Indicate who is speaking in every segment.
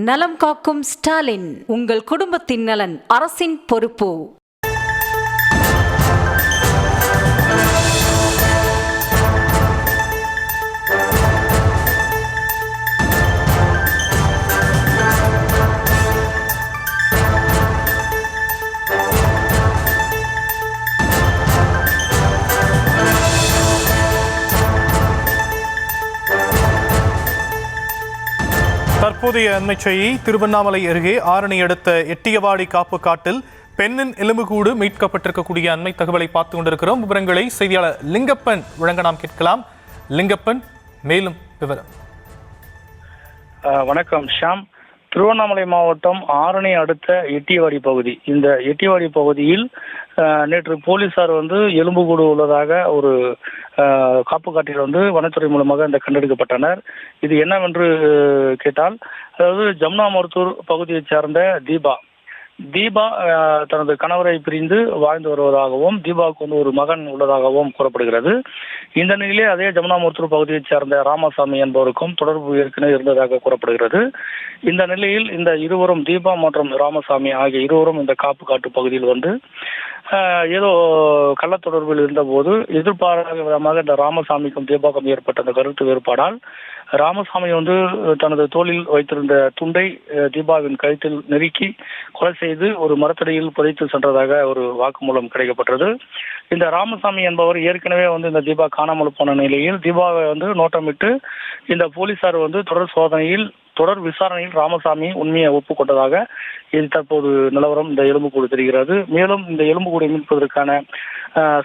Speaker 1: நலம் காக்கும் ஸ்டாலின், உங்கள் குடும்பத்தின் நலன் அரசின் பொறுப்பு.
Speaker 2: தற்போதைய அண்மை செய்தி. திருவண்ணாமலை அருகே ஆரணி அடுத்த எட்டியவாடி காப்பு காட்டில் பெண்ணின் எலும்புக்கூடு மீட்கப்பட்டிருக்கக்கூடிய அண்மை தகவலை பார்த்து கொண்டிருக்கிறோம். விவரங்களை செய்தியாளர் லிங்கப்பன் வழங்க நாம் கேட்கலாம். லிங்கப்பன், மேலும் விவரம்.
Speaker 3: வணக்கம் ஷாம். திருவண்ணாமலை மாவட்டம் ஆரணி அடுத்த எட்டியவாடி பகுதி, இந்த எட்டியவாடி பகுதியில் நேற்று போலீசார் எலும்புக்கூடு உள்ளதாக ஒரு காப்பு காட்டில் வனத்துறை மூலமாக இந்த கண்டெடுக்கப்பட்டனர். இது என்னவென்று கேட்டால், அதாவது ஜமுனா மருத்தூர் பகுதியைச் சேர்ந்த தீபா தனது கணவரை பிரிந்து வாழ்ந்து வருவதாகவும் தீபாவுக்கு ஒரு மகன் உள்ளதாகவும் கூறப்படுகிறது. இந்த நிலையிலே அதே ஜமுனா மருத்தூர் பகுதியைச் சேர்ந்த ராமசாமி என்பவருக்கும் தொடர்பு ஏற்கனவே இருந்ததாக கூறப்படுகிறது. இந்த நிலையில் இந்த இருவரும், தீபா மற்றும் ராமசாமி ஆகிய இருவரும் இந்த காப்பு காட்டு பகுதியில் ஏதோ கள்ள தொடர்பில் இருந்தபோது எதிர்பாராத விதமாக இந்த ராமசாமிக்கும் தீபாவுக்கும் ஏற்பட்ட அந்த கருத்து வேறுபாடால் ராமசாமி தனது தோளில் வைத்திருந்த துண்டை தீபாவின் கழுத்தில் நெருக்கி கொலை செய்து ஒரு மரத்தடியில் புதைத்து சென்றதாக ஒரு வாக்குமூலம் கிடைக்கப்பட்டது. இந்த ராமசாமி என்பவர் ஏற்கனவே இந்த தீபா காணாமல் போன நிலையில் தீபாவை நோட்டமிட்டு இந்த போலீசார் தொடர் விசாரணையில் ராமசாமி உண்மையை ஒப்புக்கொண்டதாக இது தற்போது நிலவரம் இந்த எலும்புக்கூடு தெரிகிறது. மேலும் இந்த எலும்புக்கூடை மீட்பதற்கான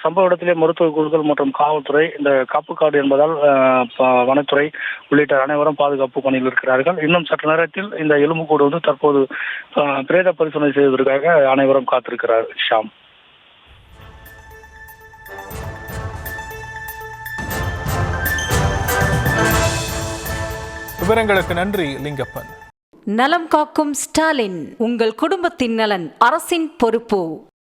Speaker 3: சம்பவ இடத்திலே மருத்துவ குழுக்கள் மற்றும் காவல்துறை, இந்த காப்புக்காடு என்பதால் வனத்துறை உள்ளிட்ட அனைவரும் பாதுகாப்பு பணியில் இருக்கிறார்கள். இன்னும் சற்று நேரத்தில் இந்த எலும்புக்கூடு தற்போது பிரேத பரிசோதனை செய்வதற்காக அனைவரும் காத்திருக்கிறார். ஷாம்.
Speaker 2: விவரங்களுக்கு நன்றி லிங்கப்பன்.
Speaker 1: நலம் காக்கும் ஸ்டாலின், உங்கள் குடும்பத்தின் நலன் அரசின் பொறுப்பு.